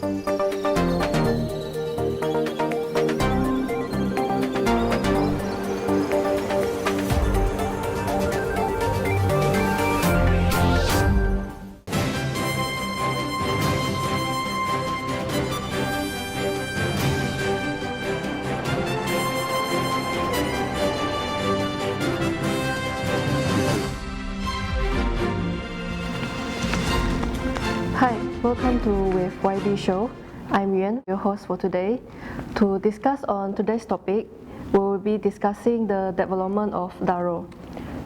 Hi, welcome to With YB Show. I'm Yuan, your host for today. To discuss on today's topic, we will be discussing the development of Daro.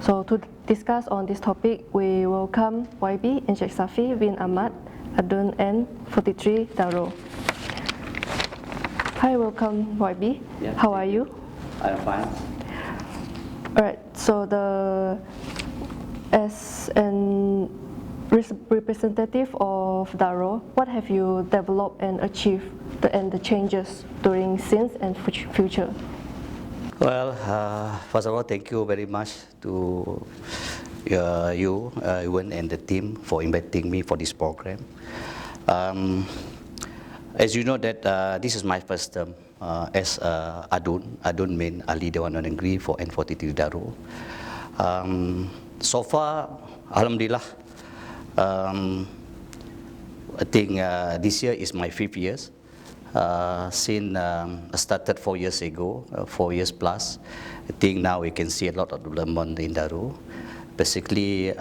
So to discuss on this topic, we welcome YB, Encik Safi, Vin Ahmad, Adun, and 43 Daro. Hi, welcome YB. Yeah, How are you? I'm fine. Alright, so as an representative of Daro, what have you developed and achieved and the changes during since and future? Well, first of all, thank you very much to you, Ewan, and the team for inviting me for this program. As you know that this is my first term as Adun. Adun means Ali Dewan Negeri for N43 Daro. So far, Alhamdulillah, I think this year is my 5th year. Since I started 4 years ago, 4 years plus, I think now we can see a lot of development in Daro. Basically,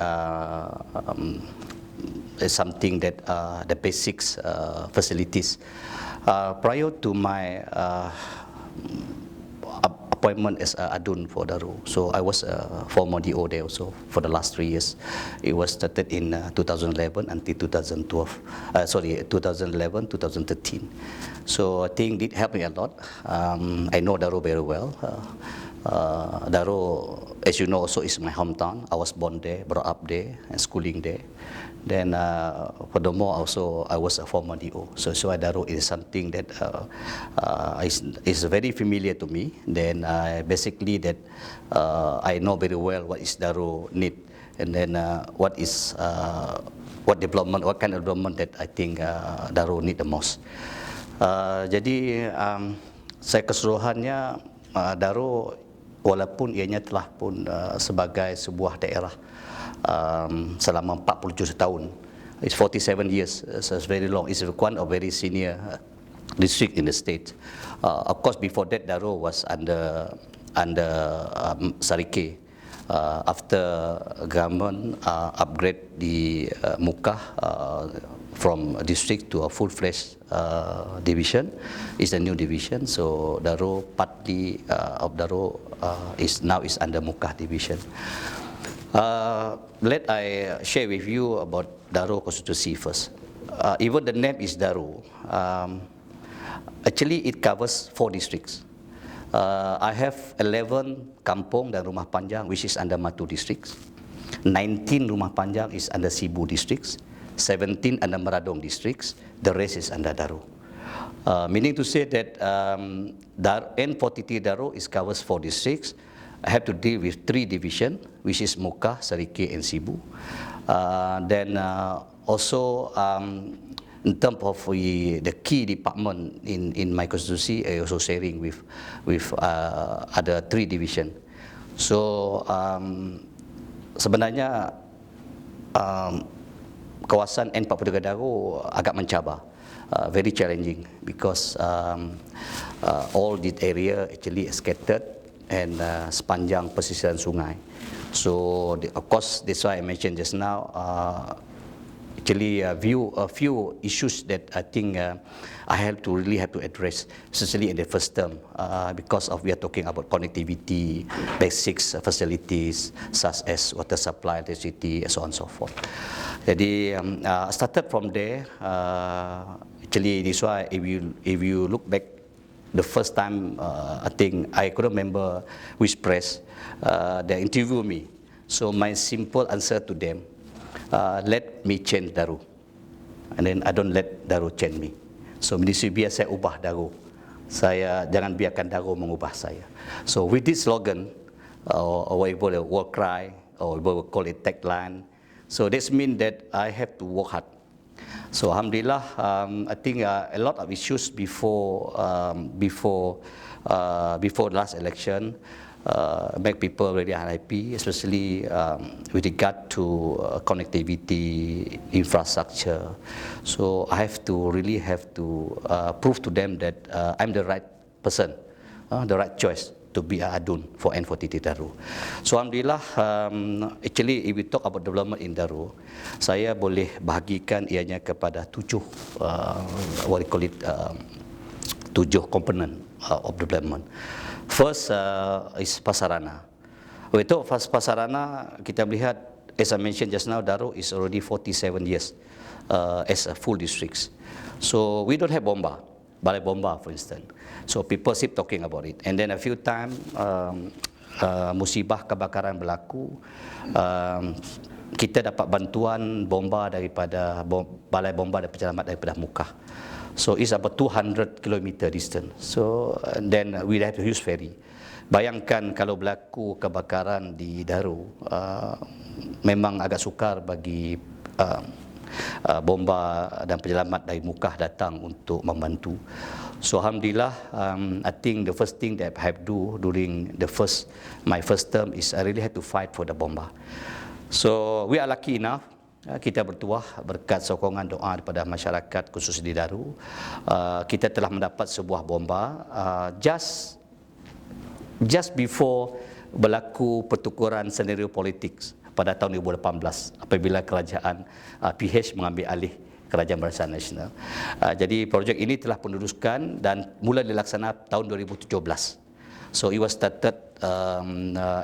it's something that the basics facilities. Prior to my appointment as Adun for Daro, so I was a former DO there also for the last 3 years. It was started in 2011 until 2011, 2013. So I think it helped me a lot. I know Daro very well. Daro, as you know, also is my hometown. I was born there, brought up there, and schooling there. Then, furthermore, also I was a former DO. So Daro is something that is very familiar to me. Then, basically, that I know very well what is Daro need, and then what development, what kind of development that I think Daro need the most. Jadi, saya keseluruhannya Daro, walaupun ianya telah pun sebagai sebuah daerah selama 47 tahun, it's 47 years, so it's very long. It's one of very senior district in the state. Of course, before that, Daro was under Sarike. After government upgrade the Mukah from a district to a full-fledged division, is a new division. So Daro, partly of Daro is under Mukah division. Let I share with you about Daro constituency first. Even the name is Daro. Actually, it covers 4 districts. I have 11 kampung dan rumah panjang, which is under Matu districts. 19 rumah panjang is under Sibu districts. 17 under Meradong districts. The rest is under Daro. Meaning to say that N43 Daro covers 4 districts. I have to deal with 3 divisions, which is Mukah, Sarike, and Sibu. Then also in terms of the key department in my constituency, I also sharing with other 3 divisions. So sebenarnya kawasan N43 Daro agak mencabar, very challenging because all this area actually is scattered and sepanjang pesisir sungai. So of course, that's why I mentioned just now. Actually, a few issues that I think I really have to address, especially in the first term, because we are talking about connectivity, basics facilities such as water supply, electricity, and so on and so forth. Jadi, started from there. Actually, this why if you look back, the first time I think I couldn't remember which press they interviewed me. So my simple answer to them, let me change Daro, and then I don't let Daro change me. So biar saya ubah Daro, saya jangan biarkan Daro mengubah saya. So with this slogan, or what we call a war cry, or what we call it tagline, so this means that I have to work hard. So alhamdulillah, I think a lot of issues before last election make people really unhappy, especially with regard to connectivity, infrastructure. So I really have to prove to them that I'm the right person, the right choice to be adun for N40T Daru. So alhamdulillah, actually if we talk about development in Daru, saya boleh bahagikan ianya kepada tujuh komponen of development. First is Pasarana. Untuk Pasarana, kita melihat, as I mentioned just now, Daru is already 47 years as a full district. So we don't have bomba, balai bomba for instance. So people keep talking about it. And then a few times musibah kebakaran berlaku, kita dapat bantuan bomba daripada balai bomba dan penyelamat daripada Mukah. So it's about 200 km distance. So then we have to use ferry. Bayangkan kalau berlaku kebakaran di Daru, memang agak sukar bagi bomba dan penyelamat dari Mukah datang untuk membantu. So alhamdulillah, I think the first thing that I have to do during my first term is I really had to fight for the bomba. So we are lucky enough, kita bertuah berkat sokongan doa daripada masyarakat khusus di Daru, kita telah mendapat sebuah bomba just before berlaku pertukaran senario politik pada tahun 2018 apabila kerajaan PH mengambil alih Kerajaan Barisan Nasional. Jadi projek ini telah peneruskan dan mula dilaksanakan tahun 2017. So it was started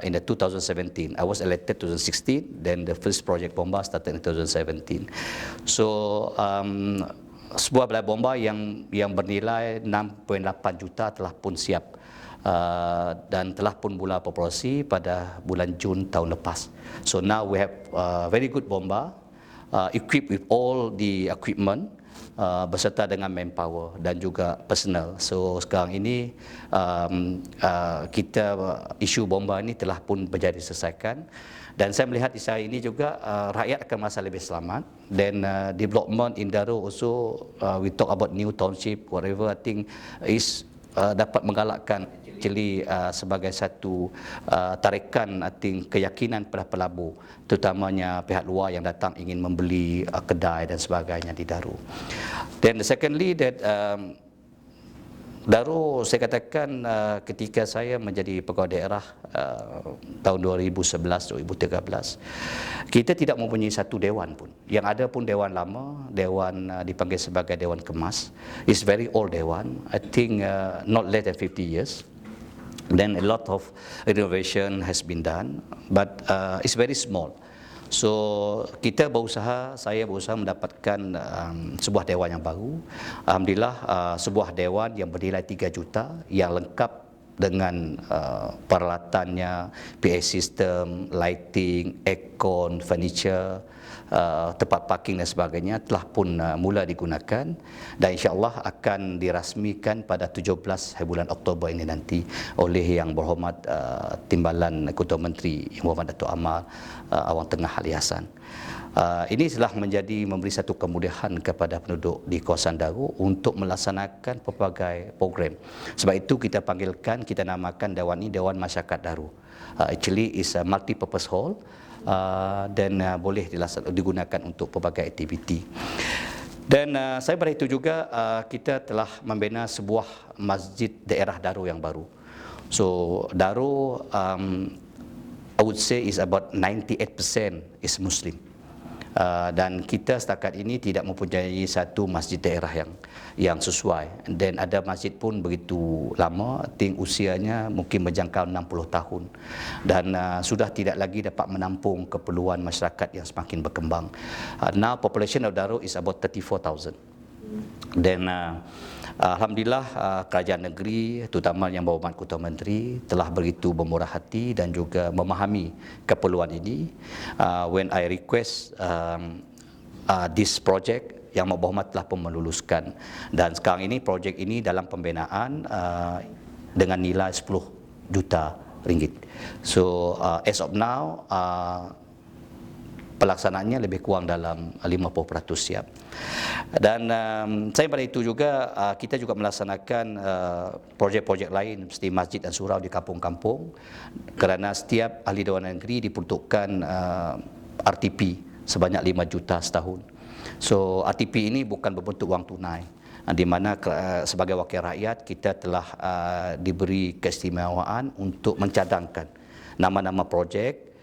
in the 2017. I was elected 2016. Then the first project bomba started in 2017. So sebuah balai bomba yang bernilai 6.8 juta telah pun siap dan telah pun mula beroperasi pada bulan Jun tahun lepas. So now we have very good bomba, equipped with all the equipment, beserta dengan manpower dan juga personal. So sekarang ini isu bomba ini telah pun menjadi diselesaikan, dan saya melihat di hari ini juga rakyat akan merasa lebih selamat. Then development in Daru also, we talk about new township, whatever, I think is dapat menggalakkan actually sebagai satu tarikan, I think, keyakinan pada pelabur, terutamanya pihak luar yang datang ingin membeli kedai dan sebagainya di Daru. Then secondly, that Daru, saya katakan ketika saya menjadi pegawai daerah tahun 2011-2013, kita tidak mempunyai satu dewan pun. Yang ada pun dewan lama, dewan dipanggil sebagai Dewan Kemas. It's very old dewan, I think not less than 50 years. Then a lot of renovation has been done, but it's very small. So saya berusaha mendapatkan sebuah dewan yang baru. Alhamdulillah, sebuah dewan yang bernilai 3 juta, yang lengkap dengan peralatannya, PA system, lighting, aircon, furniture, tempat parking dan sebagainya telah pun mula digunakan, dan insyaAllah akan dirasmikan pada 17 bulan Oktober ini nanti oleh Yang Berhormat Timbalan Ketua Menteri Yang Berhormat Datuk Amar Awang Tengah Ali Hassan. Ini telah memberi satu kemudahan kepada penduduk di kawasan Daru untuk melaksanakan pelbagai program. Sebab itu kita namakan dewan ini Dewan Masyarakat Daru. Actually is a multi-purpose hall, dan boleh digunakan untuk pelbagai aktiviti. Dan saya pada itu juga kita telah membina sebuah masjid daerah Daru yang baru. So Daru, I would say is about 98% is Muslim. Dan kita setakat ini tidak mempunyai satu masjid daerah yang sesuai. Dan ada masjid pun begitu lama, usianya mungkin menjangkau 60 tahun, dan sudah tidak lagi dapat menampung keperluan masyarakat yang semakin berkembang. Now population of Daru is about 34,000. Dan alhamdulillah, kerajaan negeri, terutama Yang Berhormat Ketua Menteri, telah begitu bermurah hati dan juga memahami keperluan ini. When I request this project, Yang Berhormat telah pun meluluskan, dan sekarang ini projek ini dalam pembinaan dengan nilai 10 juta ringgit. So as of now, pelaksanaannya lebih kurang dalam 50% siap. Dan saya pada itu juga kita juga melaksanakan projek-projek lain seperti masjid dan surau di kampung-kampung, kerana setiap ahli Dewan Negeri diperuntukkan RTP sebanyak 5 juta setahun. So RTP ini bukan berbentuk wang tunai, di mana sebagai wakil rakyat kita telah diberi keistimewaan untuk mencadangkan nama-nama projek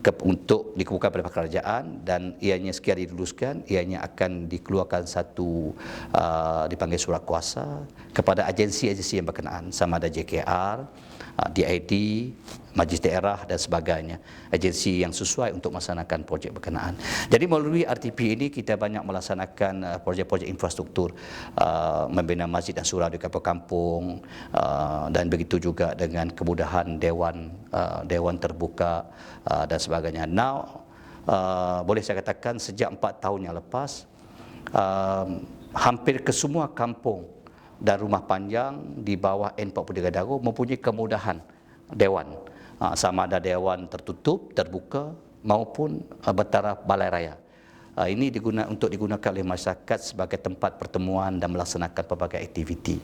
untuk dikemukakan oleh kerajaan, dan ianya sekiranya diluluskan, ianya akan dikeluarkan satu dipanggil surat kuasa kepada agensi-agensi yang berkenaan, sama ada JKR, DID, Majlis Daerah dan sebagainya, agensi yang sesuai untuk melaksanakan projek berkenaan. Jadi melalui RTP ini kita banyak melaksanakan projek-projek infrastruktur, membina masjid dan surau di kampung-kampung, dan begitu juga dengan kemudahan dewan terbuka dan sebagainya. Now boleh saya katakan sejak 4 tahun yang lepas, hampir ke semua kampung dan rumah panjang di bawah N43 Darul mempunyai kemudahan dewan, sama ada dewan tertutup, terbuka maupun bertaraf balai raya. Ini untuk digunakan oleh masyarakat sebagai tempat pertemuan dan melaksanakan pelbagai aktiviti.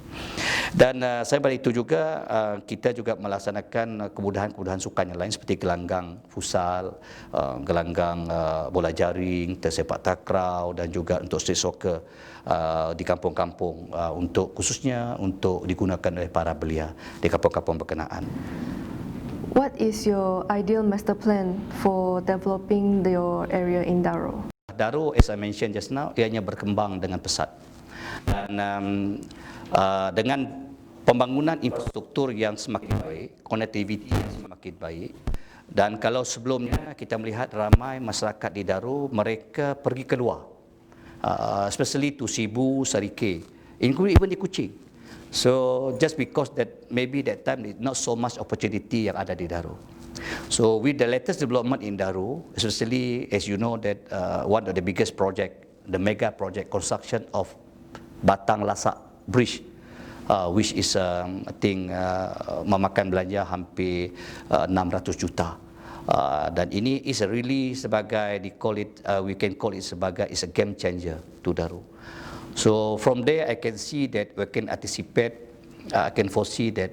Dan saya pada itu juga kita juga melaksanakan kemudahan-kemudahan sukan yang lain seperti gelanggang futsal, gelanggang bola jaring, tersepak takraw, dan juga untuk street soccer di kampung-kampung, untuk khususnya untuk digunakan oleh para belia di kampung-kampung berkenaan. What is your ideal master plan for developing your area in Darul? Darul, as I mentioned just now, ianya berkembang dengan pesat. Dan dengan pembangunan infrastruktur yang semakin baik, connectivity yang semakin baik, dan kalau sebelumnya kita melihat ramai masyarakat di Darul, mereka pergi keluar, especially to Sibu, Sarike, including even di Kuching. So just because that maybe that time not so much opportunity yang ada di Darul. So with the latest development in Darul, especially as you know that one of the biggest project, the mega project construction of Batang Lasak Bridge, which is I think memakan belanja hampir 600 juta. Dan ini is really sebagai we can call it sebagai is a game changer to Darul. So from there I can see that we can anticipate, I can foresee that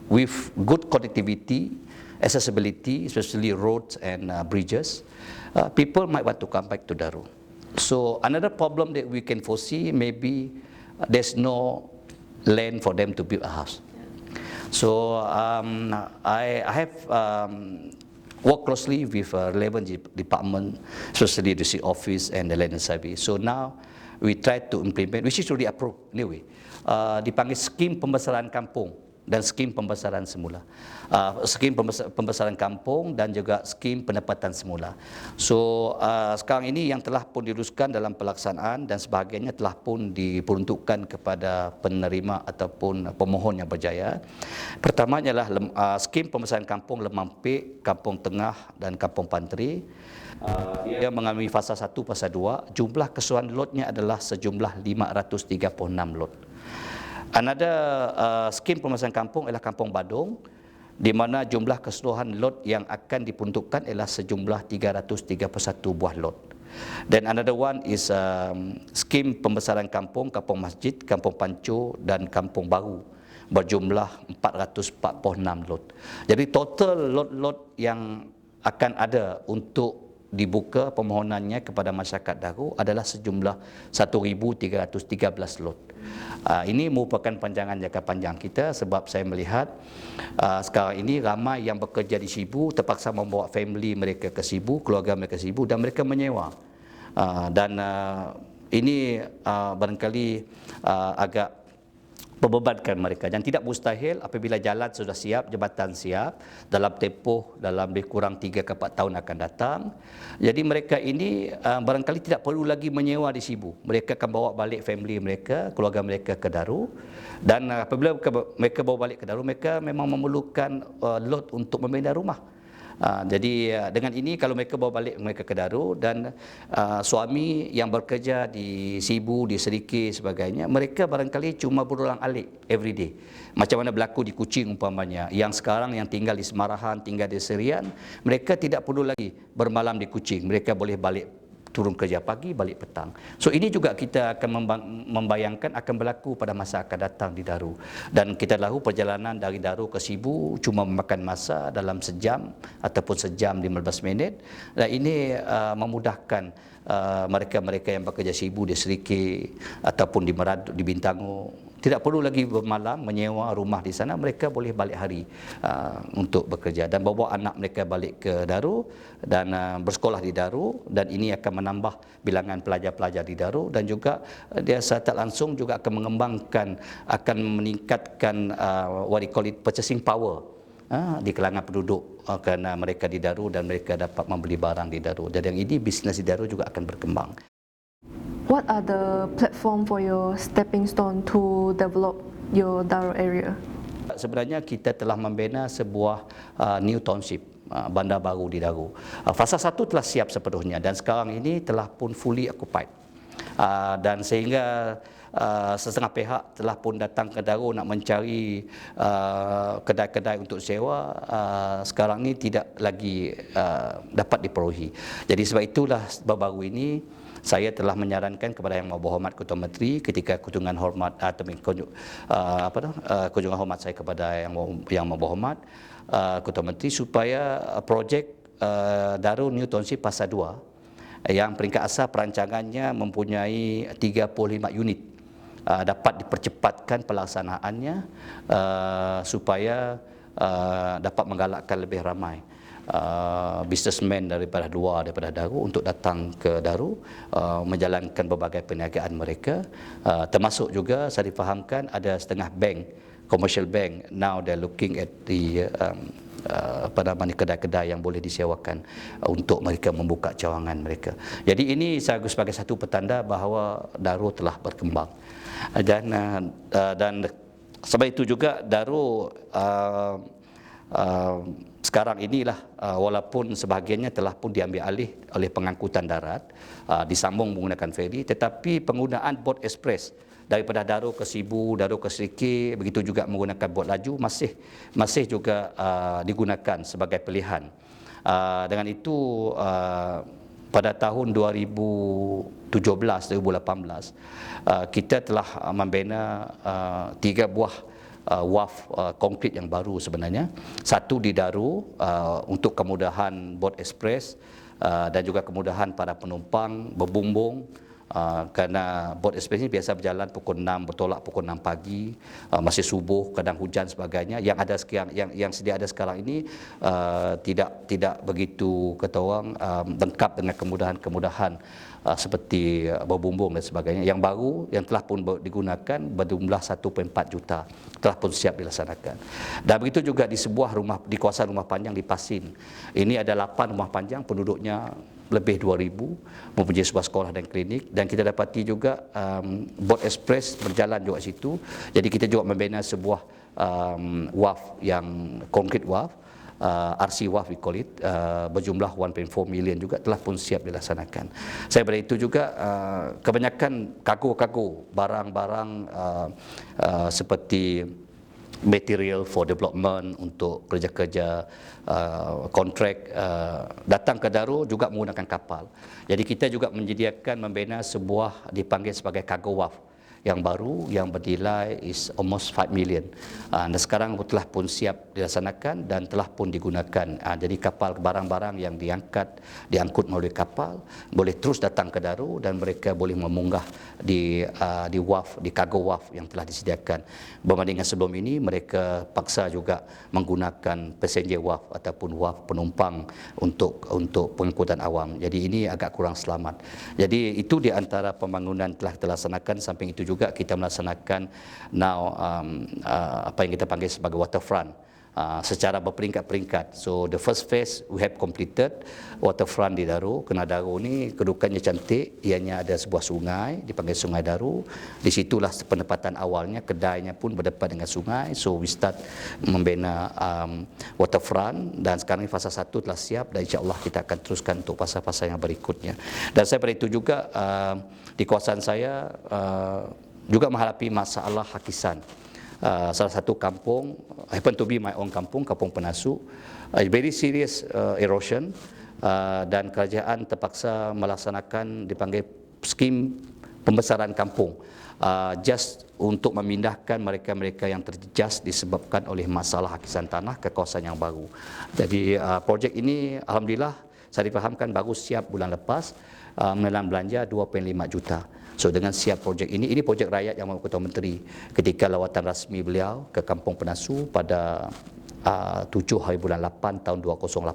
with good connectivity, accessibility, especially roads and bridges, people might want to come back to Darul. So another problem that we can foresee, maybe there's no land for them to build a house. So I have worked closely with relevant department, especially the city office and the land and service. So now we try to implement, which is already approved anyway, dipanggil skim pembesaran kampung dan skim pembesaran semula, skim pembesaran kampung dan juga skim pendapatan semula. So sekarang ini yang telah pun diluluskan dalam pelaksanaan dan sebahagiannya telah pun diperuntukkan kepada penerima ataupun pemohon yang berjaya. Pertamanya adalah skim pembesaran kampung Lemampik, Kampung Tengah dan Kampung Pantri. Dia mengalami fasa 1, fasa 2. Jumlah keseluruhan lotnya adalah sejumlah 536 lot. Another skim pembesaran kampung ialah Kampung Badung, di mana jumlah keseluruhan lot yang akan diperuntukkan ialah sejumlah 331 buah lot. Dan another one is skim pembesaran kampung Kampung Masjid, Kampung Pancu dan Kampung Baru, berjumlah 446 lot. Jadi total lot-lot yang akan ada untuk dibuka permohonannya kepada masyarakat Darul adalah sejumlah 1,313 lot. Ini merupakan panjangan jangka panjang kita, sebab saya melihat sekarang ini ramai yang bekerja di Sibu terpaksa membawa family mereka ke Sibu, keluarga mereka ke Sibu, dan mereka menyewa. Dan ini barangkali agak membebankan mereka, dan tidak mustahil apabila jalan sudah siap, jambatan siap, dalam tempoh dalam lebih kurang 3 ke 4 tahun akan datang. Jadi mereka ini barangkali tidak perlu lagi menyewa di Sibu. Mereka akan bawa balik family mereka, keluarga mereka ke Darul. Dan apabila mereka bawa balik ke Darul, mereka memang memerlukan lot untuk membina rumah. Jadi dengan ini kalau mereka bawa balik mereka ke Daru, dan suami yang bekerja di Sibu, di Serikir sebagainya, mereka barangkali cuma berulang-alik every day. Macam mana berlaku di Kuching umpamanya, yang sekarang yang tinggal di Semarahan, tinggal di Serian, mereka tidak perlu lagi bermalam di Kuching, mereka boleh balik turun kerja pagi, balik petang. So ini juga kita akan membayangkan akan berlaku pada masa akan datang di Daru. Dan kita tahu perjalanan dari Daru ke Sibu cuma memakan masa dalam sejam ataupun sejam 15 minit. Dan ini memudahkan mereka-mereka yang bekerja Sibu di Serikir ataupun di Meradut, di Bintangu. Tidak perlu lagi bermalam, menyewa rumah di sana, mereka boleh balik hari untuk bekerja dan bawa anak mereka balik ke Daru dan bersekolah di Daru, dan ini akan menambah bilangan pelajar-pelajar di Daru, dan juga dia secara tak langsung juga akan mengembangkan, akan meningkatkan what we call it purchasing power di kalangan penduduk kerana mereka di Daru dan mereka dapat membeli barang di Daru, dan yang ini bisnes di Daru juga akan berkembang. What are the platform for your stepping stone to develop your Daru area? Sebenarnya kita telah membina sebuah new township, bandar baru di Daru. Fasa 1 telah siap sepenuhnya dan sekarang ini telah pun fully occupied. Dan sehingga setengah pihak telah pun datang ke Daru nak mencari kedai-kedai untuk sewa, sekarang ini tidak lagi dapat diperolehi. Jadi sebab itulah baru-baru ini saya telah menyarankan kepada Yang Berhormat Ketua Menteri ketika kunjungan hormat kunjungan hormat saya kepada Yang Berhormat Ketua Menteri supaya projek Daru New Township Fasa 2 yang peringkat asal perancangannya mempunyai 35 unit dapat dipercepatkan pelaksanaannya supaya dapat menggalakkan lebih ramai businessman daripada Daru untuk datang ke Daru menjalankan berbagai perniagaan mereka, termasuk juga saya difahamkan ada setengah bank, commercial bank, now they're looking at the kedai-kedai yang boleh disewakan untuk mereka membuka cawangan mereka. Jadi ini sebagai satu petanda bahawa Daru telah berkembang, dan sebab itu juga Daru sekarang inilah walaupun sebahagiannya telah pun diambil alih oleh pengangkutan darat, disambung menggunakan feri, tetapi penggunaan bot ekspres daripada Daru ke Sibu, Daru ke Serikir, begitu juga menggunakan bot laju masih juga digunakan sebagai pilihan. Dengan itu pada tahun 2017-2018 kita telah membina 3 buah wharf konkrit yang baru sebenarnya. Satu di Daru untuk kemudahan bot ekspres dan juga kemudahan para penumpang berbumbung, kerana bot ekspres ini biasa berjalan pukul 6, bertolak pukul 6 pagi, masih subuh, kadang hujan sebagainya. Yang sedia ada sekarang ini tidak begitu kata orang lengkap dengan kemudahan-kemudahan seperti berbumbung dan sebagainya. Yang baru yang telah pun digunakan berjumlah 1.4 juta telah pun siap dilaksanakan. Dan begitu juga di sebuah rumah di kawasan rumah panjang di Pasin. Ini ada 8 rumah panjang, penduduknya lebih 2,000, mempunyai sebuah sekolah dan klinik, dan kita dapati juga bot ekspres berjalan juga situ. Jadi kita juga membina sebuah wharf yang konkrit wharf, RC wharf we call it, berjumlah 1.4 million juga telah pun siap dilaksanakan. Saya pada itu juga kebanyakan kargo-kargo barang-barang seperti material for development untuk kerja-kerja kontrak datang ke Daru juga menggunakan kapal. Jadi kita juga menyediakan membina sebuah dipanggil sebagai cargo wharf yang baru yang bernilai is almost 5 million. Dan sekarang telah pun siap dilaksanakan dan telah pun digunakan. Jadi kapal barang-barang yang diangkut melalui kapal boleh terus datang ke Daru dan mereka boleh memunggah di wharf, di cargo wharf yang telah disediakan. Berbanding dengan sebelum ini mereka paksa juga menggunakan passenger wharf ataupun wharf penumpang untuk pengangkutan awam. Jadi ini agak kurang selamat. Jadi itu di antara pembangunan telah dilaksanakan. Samping itu juga kita melaksanakan now apa yang kita panggil sebagai waterfront secara berperingkat-peringkat. So the first phase we have completed waterfront di Daro. Kena Daro ni kedudukannya cantik, ianya ada sebuah sungai dipanggil Sungai Daro. Di situlah penempatan awalnya, kedainya pun berdepan dengan sungai. So we start membina waterfront, dan sekarang ini fasa 1 telah siap, dan insya-Allah kita akan teruskan untuk fasa-fasa yang berikutnya. Dan saya pada itu juga di kawasan saya juga menghadapi masalah hakisan. Salah satu kampung, happen to be my own kampung, Kampung Penasu, very serious erosion, dan kerajaan terpaksa melaksanakan dipanggil skim pembesaran kampung, just untuk memindahkan mereka-mereka yang terjejas disebabkan oleh masalah hakisan tanah ke kawasan yang baru. Jadi projek ini alhamdulillah saya difahamkan baru siap bulan lepas, menelan belanja 2.5 juta. So dengan siap projek ini projek rakyat yang Ketua Menteri ketika lawatan rasmi beliau ke Kampung Penasu pada 7 hari bulan 8 tahun 2018,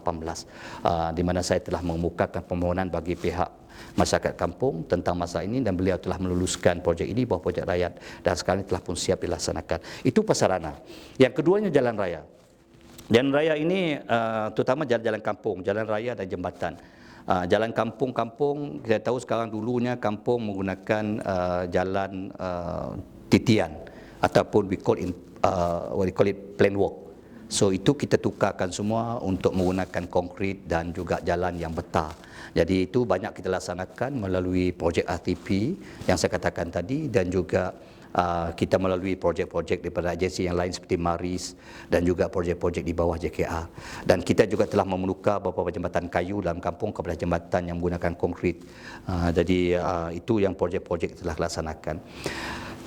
di mana saya telah mengemukakan permohonan bagi pihak masyarakat kampung tentang masalah ini, dan beliau telah meluluskan projek ini bawah projek rakyat, dan sekarang telah pun siap dilaksanakan. Itu prasarana. Yang keduanya jalan raya. Jalan raya ini terutama jalan-jalan kampung, jalan raya dan jembatan. Jalan kampung-kampung, kita tahu sekarang dulunya kampung menggunakan jalan titian ataupun we call it plain walk. So itu kita tukarkan semua untuk menggunakan konkrit dan juga jalan yang betar. Jadi itu banyak kita laksanakan melalui projek RTP yang saya katakan tadi, dan juga kita melalui projek-projek daripada agensi yang lain seperti Maris dan juga projek-projek di bawah JKR. Dan kita juga telah memukar beberapa jembatan kayu dalam kampung kepada jembatan yang menggunakan konkrit. Jadi itu yang projek-projek telah laksanakan.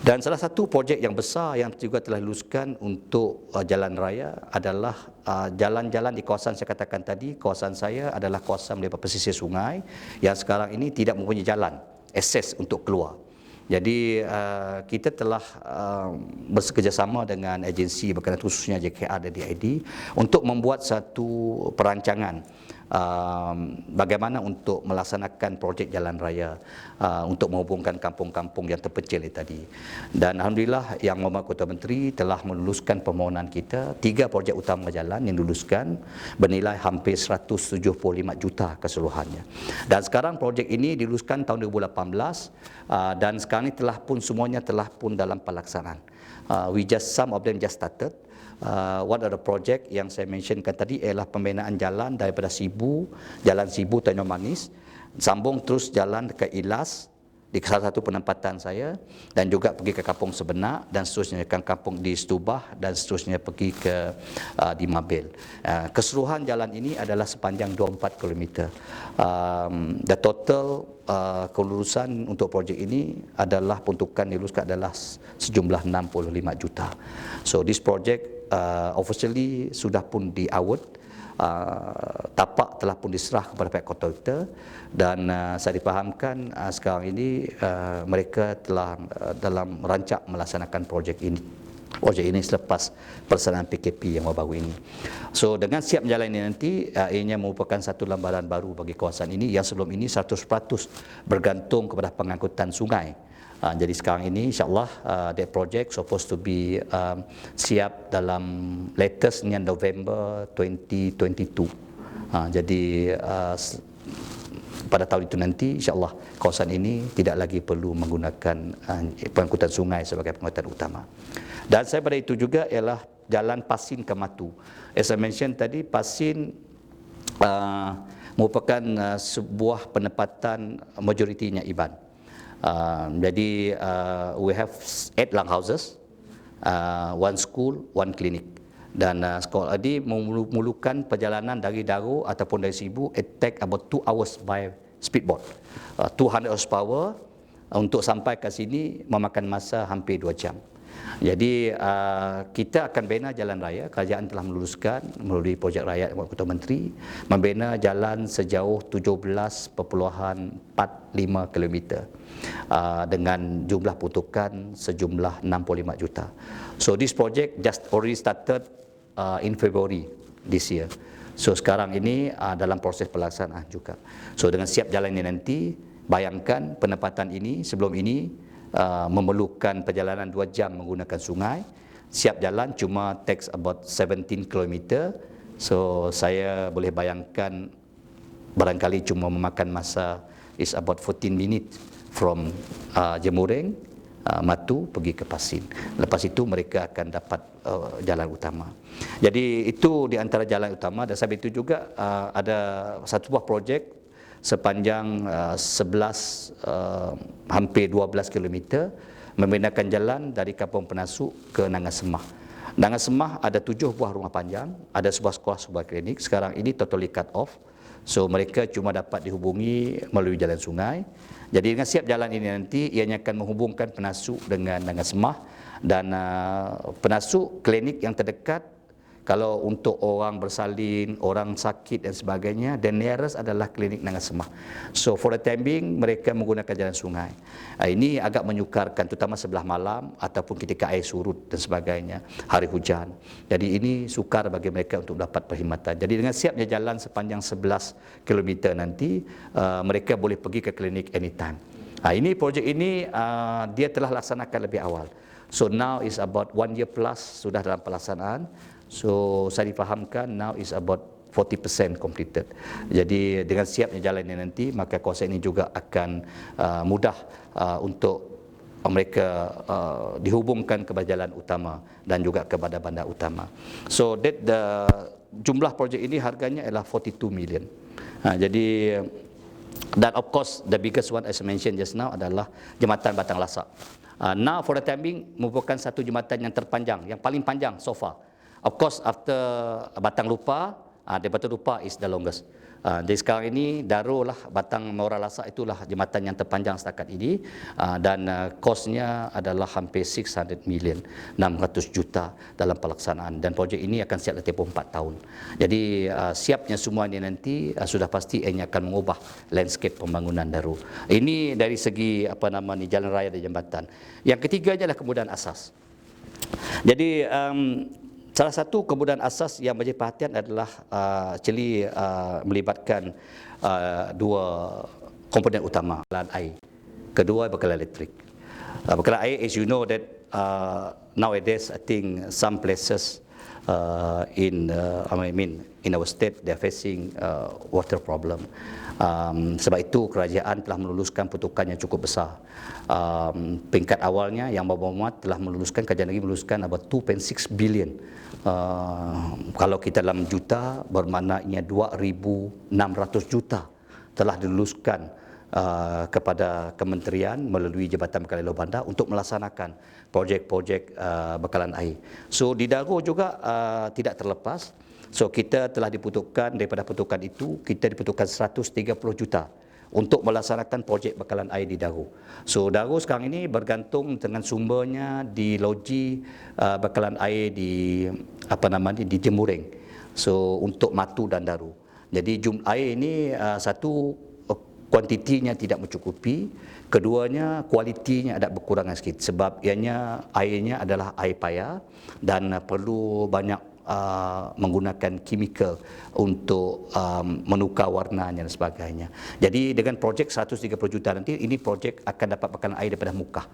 Dan salah satu projek yang besar yang juga telah diluluskan untuk jalan raya adalah jalan-jalan di kawasan saya katakan tadi. Kawasan saya adalah kawasan daripada pesisir sungai yang sekarang ini tidak mempunyai jalan akses untuk keluar. Jadi kita telah bekerjasama dengan agensi berkenaan khususnya JKR dan DID untuk membuat satu perancangan bagaimana untuk melaksanakan projek jalan raya untuk menghubungkan kampung-kampung yang terpencil tadi. Dan alhamdulillah Yang Mohd Ketua Menteri telah meluluskan permohonan kita 3 projek utama jalan yang diluluskan bernilai hampir 175 juta keseluruhannya. Dan sekarang projek ini diluluskan tahun 2018 dan sekarang ini telah pun semuanya telah pun dalam pelaksanaan. Some of them just started. One of the project yang saya mentionkan tadi ialah pembinaan jalan daripada Jalan Sibu Tanjung Manis, sambung terus jalan ke Ilas di salah satu penempatan saya, dan juga pergi ke Kampung Sebenak, dan seterusnya ke kampung di Setubah, dan seterusnya pergi ke di Mabel. Keseluruhan jalan ini adalah sepanjang 24 km. The total kelulusan untuk projek ini adalah peruntukan diluluskan adalah sejumlah 65 juta. So this project officially sudah pun diaward. Tapak telah pun diserah kepada pihak kontraktor, dan saya dipahamkan sekarang ini mereka telah dalam rancak melaksanakan projek ini selepas pelaksanaan PKP yang baru ini. So dengan siap jalan ini nanti ianya merupakan satu lambaran baru bagi kawasan ini yang sebelum ini 100% bergantung kepada pengangkutan sungai. Jadi sekarang ini insyaAllah that project supposed to be siap dalam latestnya November 2022. Jadi pada tahun itu nanti insyaAllah kawasan ini tidak lagi perlu menggunakan pengangkutan sungai sebagai pengangkutan utama. Dan saya pada itu juga ialah jalan Pasin ke Matu. As I mentioned tadi, Pasin merupakan sebuah penempatan majoritinya IBAN. Jadi we have 8 langhouses, 1 school, 1 clinic. Dan sekolah ini memerlukan perjalanan dari Daro ataupun dari Sibu, it take about 2 hours by speedboat. 200 horsepower untuk sampai ke sini memakan masa hampir 2 jam. Jadi kita akan bina jalan raya. Kerajaan telah meluluskan melalui projek rakyat Ketua Menteri membina jalan sejauh 17.45 km dengan jumlah peruntukan sejumlah 65 juta. So this project just already started in February this year. So sekarang ini dalam proses pelaksanaan juga. So dengan siap jalan ini nanti, bayangkan penempatan ini sebelum ini memerlukan perjalanan 2 jam menggunakan sungai. siap jalan cuma takes about 17 km. So saya boleh bayangkan barangkali cuma memakan masa is about 14 minutes from Jemureng, Matu pergi ke Pasin. Lepas itu mereka akan dapat jalan utama. Jadi itu di antara jalan utama. Dan sebab itu juga ada satu buah projek sepanjang 11 hampir 12 km membenarkan jalan dari Kampung Penasuk ke Nangasemah. Nangasemah ada 7 buah rumah panjang, ada sebuah sekolah, sebuah klinik. Sekarang ini totally cut off. So mereka cuma dapat dihubungi melalui jalan sungai. Jadi dengan siap jalan ini nanti ianya akan menghubungkan Penasuk dengan Nangasemah, dan Penasuk klinik yang terdekat. Kalau untuk orang bersalin, orang sakit dan sebagainya, the nearest adalah klinik Nangasemah. So for the time being mereka menggunakan jalan sungai. Ini agak menyukarkan terutama sebelah malam ataupun ketika air surut dan sebagainya, hari hujan. Jadi ini sukar bagi mereka untuk dapat perkhidmatan. Jadi dengan siapnya jalan sepanjang 11 km nanti, mereka boleh pergi ke klinik anytime. Ini projek ini dia telah laksanakan lebih awal. So now is about 1 year plus sudah dalam pelaksanaan. So saya difahamkan now is about 40% completed. Jadi dengan siapnya jalan ini nanti, maka kawasan ini juga akan mudah untuk mereka dihubungkan kepada jalan utama dan juga kepada bandar utama. So that the jumlah projek ini harganya adalah 42 million. Jadi dan of course the biggest one as I mentioned just now adalah jambatan Batang Lasak. Now for the time being merupakan satu jambatan yang terpanjang, yang paling panjang so far. Of course after Batang Lupa, Batang Lupa is the longest. Jadi sekarang ini Daro lah, Batang Mora Lasak itulah jambatan yang terpanjang setakat ini, dan kosnya adalah hampir 600 million, 600 juta dalam pelaksanaan, dan projek ini akan siap tempoh 4 tahun. Jadi siapnya semua ini nanti sudah pasti ianya akan mengubah landscape pembangunan Daro. Ini dari segi jalan raya dan jambatan. Yang ketiganya adalah kemudahan asas. Jadi salah satu kemudahan asas yang menjadi perhatian adalah melibatkan dua komponen utama, bekalan air. Kedua, bekalan elektrik. Bekalan air, as you know that nowadays I think some places in our state they are facing water problem. Sebab itu kerajaan telah meluluskan pertukaran yang cukup besar. Peringkat awalnya yang bermuat telah meluluskan, kerajaan negeri meluluskan about 2.6 billion. Kalau kita dalam juta bermaknanya 2,600 juta telah diluluskan kepada kementerian melalui Jabatan Bekalan Luar Bandar untuk melaksanakan projek-projek bekalan air. So di Daro juga tidak terlepas. So kita telah dibutuhkan, daripada pertukaran itu kita dibutuhkan 130 juta untuk melaksanakan projek bekalan air di Daro. So Daro sekarang ini bergantung dengan sumbernya di loji bekalan air di di Jemureng. So untuk Matu dan Daro. Jadi air ini satu kuantitinya tidak mencukupi, keduanya kualitinya ada berkurangan sikit sebab ianya airnya adalah air payah dan perlu banyak menggunakan kimikal untuk menukar warnanya dan sebagainya. Jadi dengan projek 130 juta nanti, ini projek akan dapat bekalan air daripada Mukah.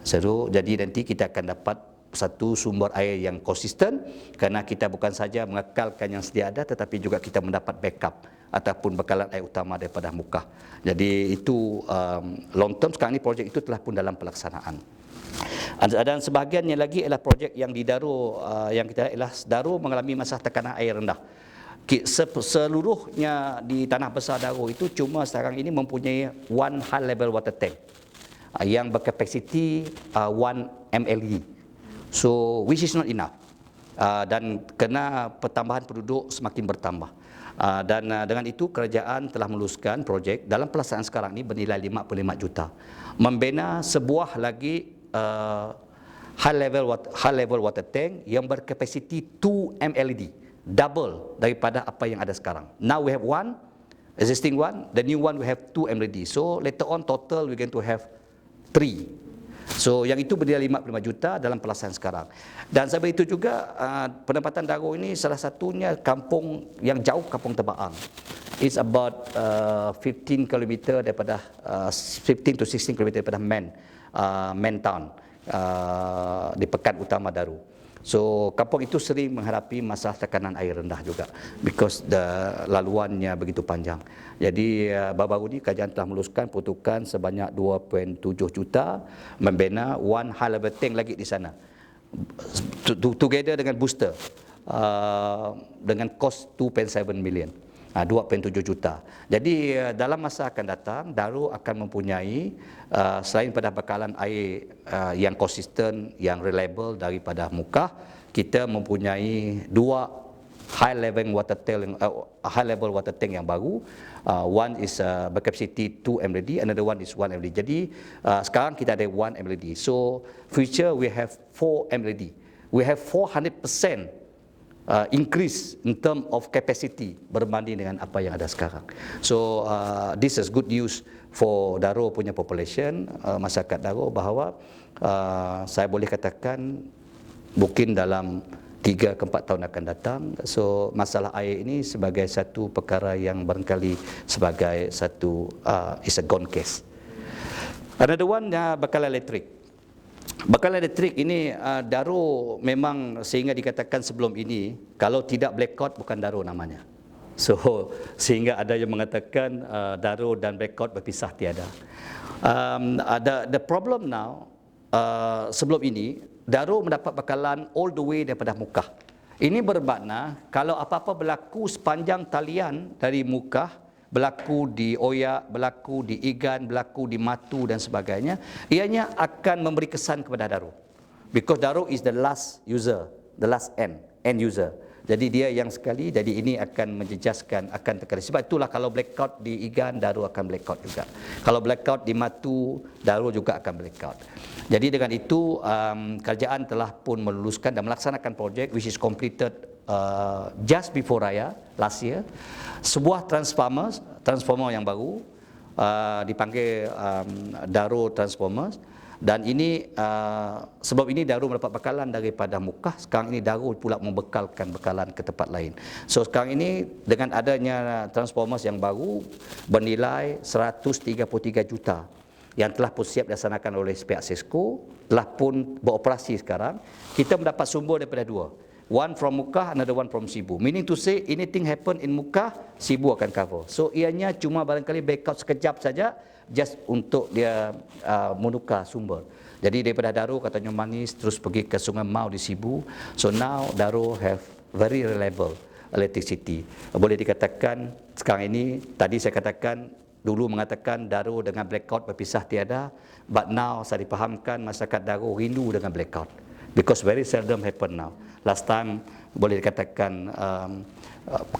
Jadi nanti kita akan dapat satu sumber air yang konsisten, kerana kita bukan saja mengekalkan yang sedia ada, tetapi juga kita mendapat backup ataupun bekalan air utama daripada Mukah. Jadi itu long term. Sekarang ini projek itu telah pun dalam pelaksanaan. Dan sebahagiannya lagi adalah projek yang di Daro, yang kita adalah Daro mengalami masalah tekanan air rendah. Seluruhnya di tanah besar Daro itu cuma sekarang ini mempunyai one high level water tank yang berkapasiti 1 mle. So which is not enough. Dan kena pertambahan penduduk semakin bertambah. Dan dengan itu kerajaan telah meluluskan projek dalam pelaksanaan sekarang ini bernilai 55 juta. Membina sebuah lagi high level water tank yang berkapasiti 2 mle, double daripada apa yang ada sekarang. Now we have one existing one, the new one we have 2 mle. So later on total we going to have 3. So yang itu bernilai 55 juta dalam pelaksanaan sekarang. Dan sebab itu juga penempatan Daro ini salah satunya kampung yang jauh, Kampung Tebaang. It's about 15 km daripada 15 to 16 km daripada main town di pekan utama Daro. So kampung itu sering menghadapi masalah tekanan air rendah juga because laluannya begitu panjang. Jadi baru-baru ini kerajaan telah meluluskan peruntukan sebanyak 2.7 juta membina one high level tank lagi di sana. Together dengan booster dengan kos 2.7 million. 2.7 juta. Jadi dalam masa akan datang, Darul akan mempunyai selain pada bekalan air yang konsisten, yang reliable daripada Mukah, kita mempunyai 2 high level water tank yang baru. One is berkapasiti 2 mld, another one is 1 mld. Jadi sekarang kita ada 1 mld. So future we have 4 mld. We have 400% increase in term of capacity berbanding dengan apa yang ada sekarang. So this is good news for Darul punya population, masyarakat Darul, bahawa saya boleh katakan mungkin dalam 3 ke 4 tahun akan datang. So masalah air ini sebagai satu perkara yang barangkali sebagai satu is a gone case. Another one bekalan elektrik. Bekalan elektrik ini Darul memang sehingga dikatakan sebelum ini kalau tidak blackout bukan Darul namanya. So sehingga ada yang mengatakan Darul dan blackout berpisah tiada. The problem now sebelum ini Darul mendapat bekalan all the way daripada Mukah. Ini bermakna kalau apa-apa berlaku sepanjang talian dari Mukah, berlaku di Oyak, berlaku di Igan, berlaku di Matu dan sebagainya, ianya akan memberi kesan kepada Darul. Because Darul is the last user, the last end user. Jadi dia yang sekali, jadi ini akan menjejaskan, akan terkena. Sebab itulah kalau blackout di Igan, Darul akan blackout juga. Kalau blackout di Matu, Darul juga akan blackout. Jadi dengan itu, kerajaan telah pun meluluskan dan melaksanakan projek which is completed just before Raya last year. Sebuah transformer yang baru dipanggil Darul Transformers, dan ini sebab ini Darul mendapat bekalan daripada Mukah. Sekarang ini Darul pula membekalkan bekalan ke tempat lain. So sekarang ini dengan adanya transformers yang baru bernilai 133 juta yang telah pun siap dilaksanakan oleh pihak Sesko, telah pun beroperasi sekarang, kita mendapat sumber daripada 2. One from Mukah, another one from Sibu. Meaning to say, anything happen in Mukah, Sibu akan cover. So ianya cuma barangkali backup sekejap saja, just untuk dia menukar sumber. Jadi daripada Darul katanya manis terus pergi ke Sungai Mau di Sibu. So now Darul have very reliable electricity. Boleh dikatakan sekarang ini, tadi saya katakan dulu mengatakan Darul dengan blackout berpisah tiada, but now saya dipahamkan masyarakat Darul rindu dengan blackout. Because very seldom happen now. Last time boleh dikatakan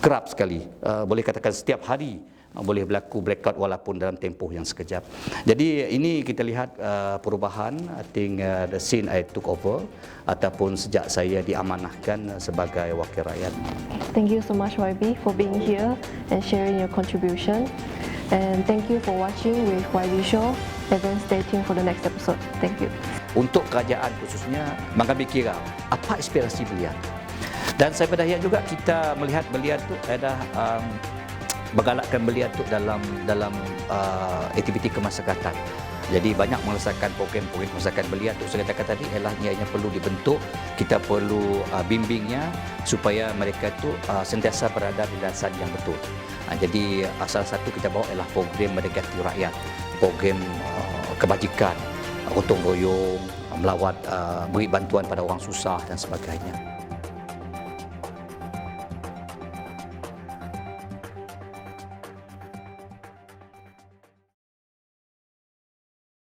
kerap sekali, boleh katakan setiap hari boleh berlaku blackout walaupun dalam tempoh yang sekejap. Jadi ini kita lihat perubahan, I think the scene I took over ataupun sejak saya diamanahkan sebagai wakil rakyat. Thank you so much YB for being here and sharing your contribution. And thank you for watching with YB Show, and then stay tuned for the next episode. Thank you. Untuk kerajaan khususnya mengambil kira apa aspirasi beliau. Dan saya berdaya juga kita melihat beliau tu ada menggalakkan beliau tu dalam aktiviti kemasyarakatan. Jadi banyak melaksanakan program-program kemasyarakatan beliau tu. Saya katakan tadi ialah ianya perlu dibentuk, kita perlu bimbingnya supaya mereka tu sentiasa berada di landasan yang betul. Jadi salah satu kita bawa ialah program mendekati rakyat, program kebajikan, gotong royong, melawat, beri bantuan pada orang susah dan sebagainya.